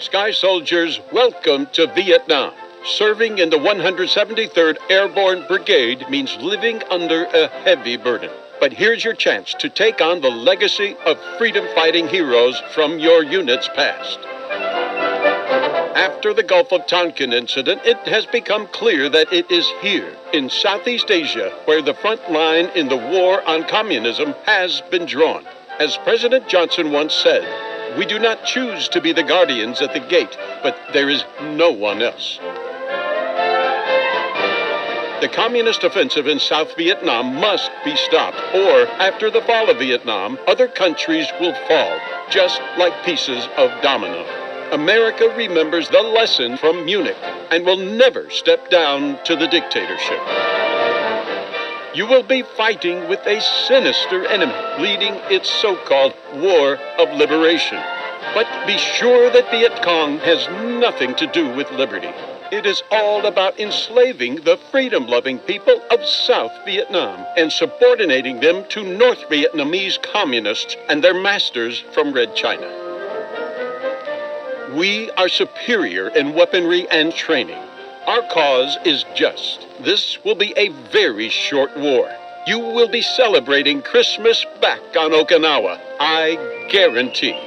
Sky Soldiers, welcome to Vietnam. Serving in the 173rd Airborne Brigade means living under a heavy burden. But here's your chance to take on the legacy of freedom-fighting heroes from your unit's past. After the Gulf of Tonkin incident, it has become clear that it is here, in Southeast Asia, where the front line in the war on communism has been drawn. As President Johnson once said, "We do not choose to be the guardians at the gate, but there is no one else." The communist offensive in South Vietnam must be stopped, or after the fall of Vietnam, other countries will fall, just like pieces of domino. America remembers the lesson from Munich and will never step down to the dictatorship. You will be fighting with a sinister enemy, leading its so-called war of liberation. But be sure that Viet Cong has nothing to do with liberty. It is all about enslaving the freedom-loving people of South Vietnam and subordinating them to North Vietnamese communists and their masters from Red China. We are superior in weaponry and training. Our cause is just. This will be a very short war. You will be celebrating Christmas back on Okinawa, I guarantee.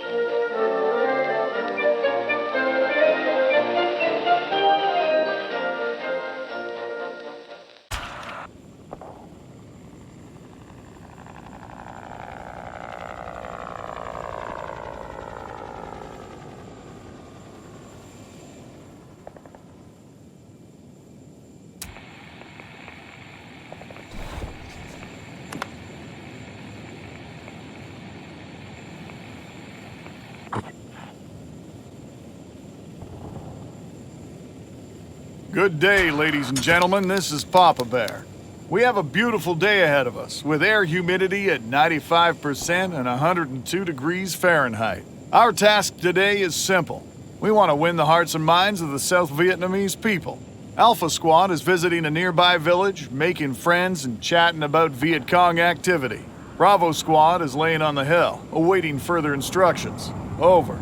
Good day, ladies and gentlemen. This is Papa Bear. We have a beautiful day ahead of us, with air humidity at 95% and 102 degrees Fahrenheit. Our task today is simple. We want to win the hearts and minds of the South Vietnamese people. Alpha Squad is visiting a nearby village, making friends and chatting about Viet Cong activity. Bravo Squad is laying on the hill, awaiting further instructions. Over.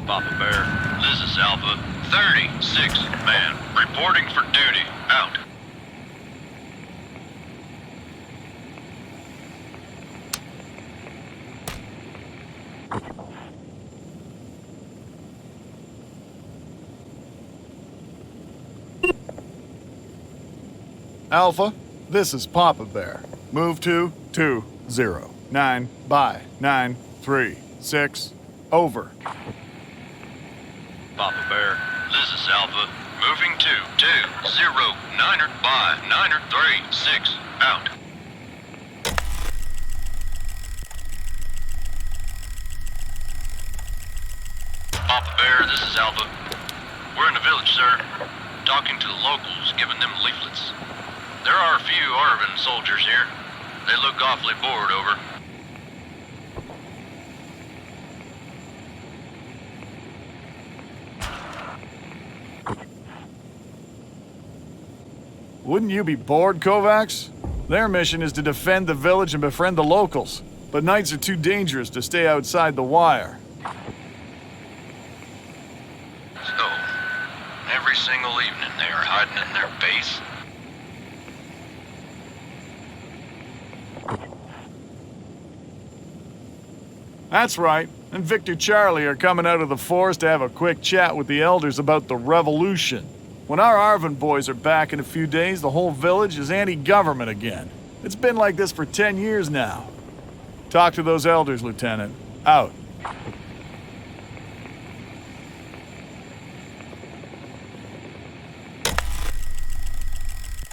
Papa Bear, this is Alpha. 36 man, reporting for duty, out. Alpha, this is Papa Bear. Move to 209 by 936. Over. Papa Bear, this is Alpha. Moving to 209 by 936, out. Papa Bear, this is Alpha. We're in the village, sir. Talking to the locals, giving them leaflets. There are a few ARVN soldiers here. They look awfully bored, over. Wouldn't you be bored, Kovacs? Their mission is to defend the village and befriend the locals, but nights are too dangerous to stay outside the wire. So, every single evening they are hiding in their base? That's right, and Victor Charlie are coming out of the forest to have a quick chat with the elders about the revolution. When our ARVN boys are back in a few days, the whole village is anti-government again. It's been like this for 10 years now. Talk to those elders, Lieutenant. Out.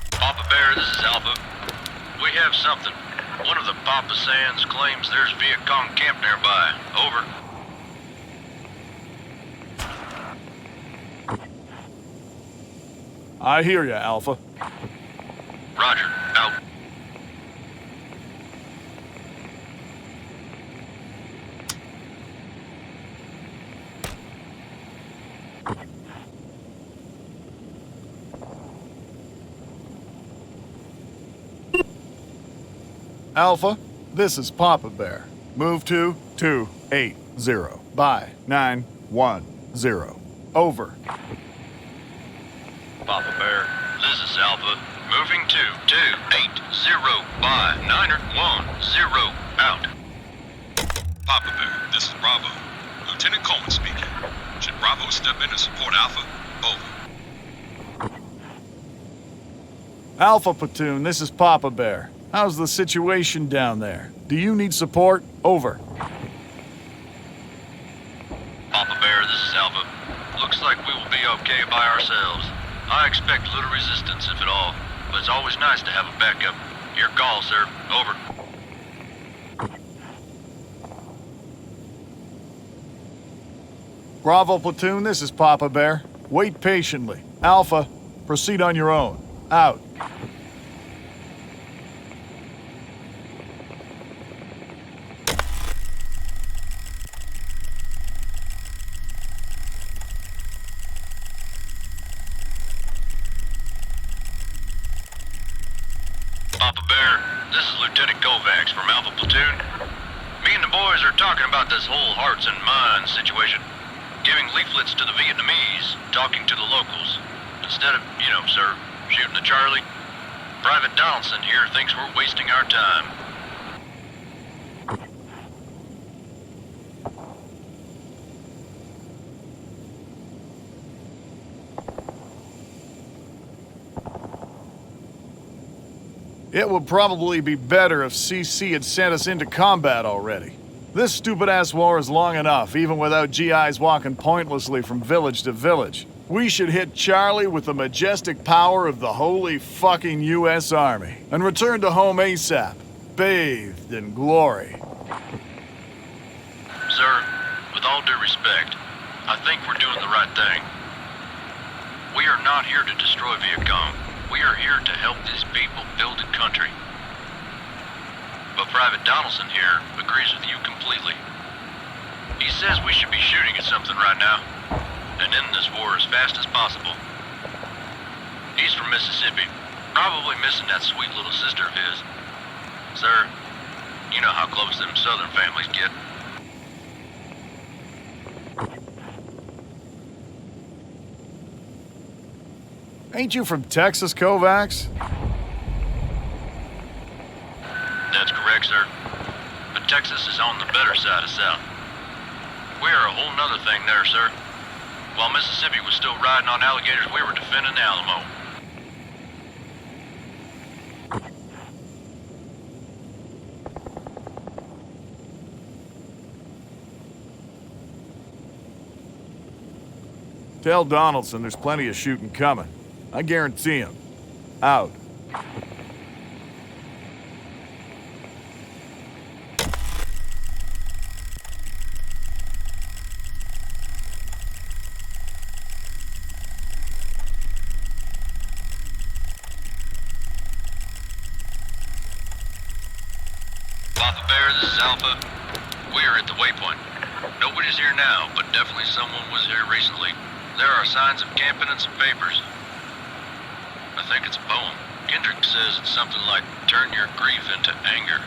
Papa Bear, this is Alpha. We have something. One of the Papa Sands claims there's Viet Cong camp nearby. Over. I hear ya, Alpha. Roger, out. Alpha, this is Papa Bear. Move to 280 by 9 210. Over. Papa Bear, this is Alpha. Moving to 280 by 910 out. Papa Bear, this is Bravo. Lieutenant Coleman speaking. Should Bravo step in and support Alpha? Over. Alpha Platoon, this is Papa Bear. How's the situation down there? Do you need support? Over. Papa Bear, this is Alpha. Looks like we will be okay by ourselves. I expect little resistance, if at all, but it's always nice to have a backup. Your call, sir. Over. Bravo Platoon, this is Papa Bear. Wait patiently. Alpha, proceed on your own. Out. Papa Bear, this is Lieutenant Kovacs from Alpha Platoon. Me and the boys are talking about this whole hearts and minds situation. Giving leaflets to the Vietnamese, talking to the locals. Instead of, sir, shooting the Charlie. Private Donaldson here thinks we're wasting our time. It would probably be better if CC had sent us into combat already. This stupid-ass war is long enough, even without GIs walking pointlessly from village to village. We should hit Charlie with the majestic power of the holy fucking U.S. Army and return to home ASAP, bathed in glory. Sir, with all due respect, I think we're doing the right thing. We are not here to destroy Viet Cong. We are here to help these people build a country. But Private Donaldson here agrees with you completely. He says we should be shooting at something right now, and end this war as fast as possible. He's from Mississippi, probably missing that sweet little sister of his. Sir, you know how close them southern families get. Ain't you from Texas, Kovacs? That's correct, sir. But Texas is on the better side of South. We are a whole nother thing there, sir. While Mississippi was still riding on alligators, we were defending the Alamo. Tell Donaldson there's plenty of shooting coming. I guarantee him. Out. Papa Bear, this is Alpha. We are at the waypoint. Nobody's here now, but definitely someone was here recently. There are signs of camping and some papers. I think it's a poem. Kendrick says it's something like, turn your grief into anger.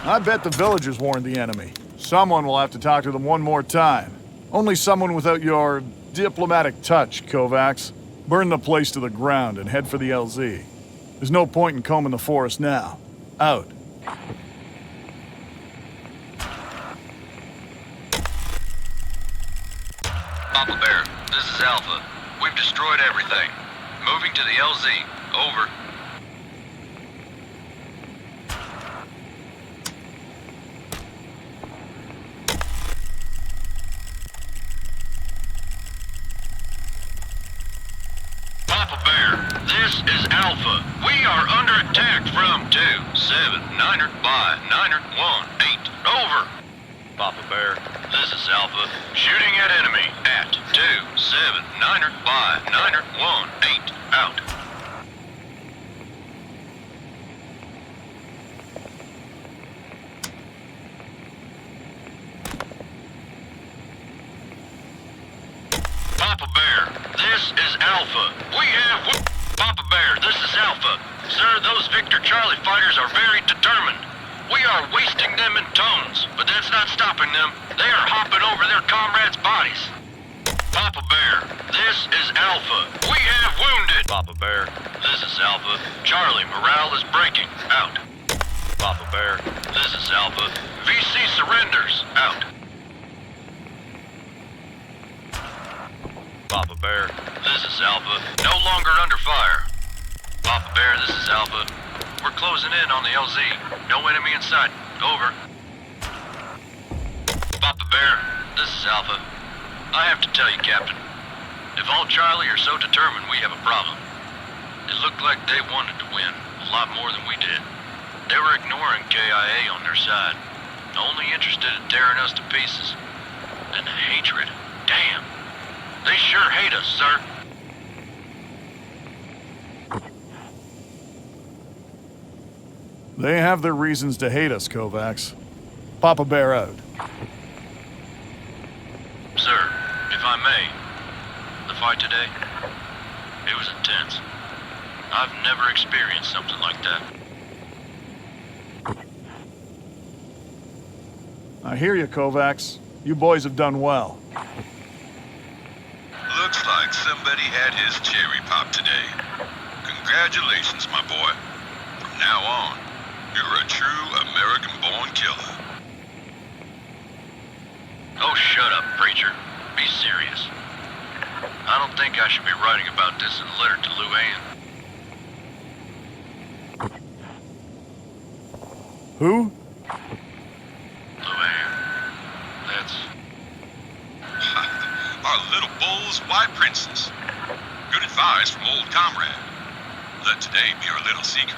I bet the villagers warned the enemy. Someone will have to talk to them one more time. Only someone without your diplomatic touch, Kovacs. Burn the place to the ground and head for the LZ. There's no point in combing the forest now. Out. Papa Bear, this is Alpha. We've destroyed everything. Moving to the LZ. Over. Papa Bear, this is Alpha. We are under attack from 279 by 918. Over. Papa Bear, this is Alpha. Shooting at enemy at 279 by 918. Out. Papa Bear, this is Alpha. We have... Papa Bear, this is Alpha. Sir, those Victor Charlie fighters are very determined. We are wasting them in tones, but that's not stopping them. They are hopping over their comrades' bodies. Papa Bear, this is Alpha. We have wounded. Papa Bear, this is Alpha. Charlie, morale is breaking. Out. Papa Bear, this is Alpha. VC surrenders. Out. Papa Bear, this is Alpha. No longer under fire. Papa Bear, this is Alpha. We're closing in on the LZ. No enemy in sight. Over. Papa Bear, this is Alpha. I have to tell you, Captain, if all Charlie are so determined, we have a problem. It looked like they wanted to win a lot more than we did. They were ignoring KIA on their side, only interested in tearing us to pieces. And the hatred, damn. They sure hate us, sir. They have their reasons to hate us, Kovacs. Papa Bear out. Sir, if I may, the fight today, it was intense. I've never experienced something like that. I hear you, Kovacs. You boys have done well. Looks like somebody had his cherry pop today. Congratulations, my boy. From now on, you're a true American-born killer. Oh, shut up, preacher. Be serious. I don't think I should be writing about this in a letter to Luann. Who? Luann. That's... Our little bull's white princess. Good advice from old comrade. Let today be our little secret.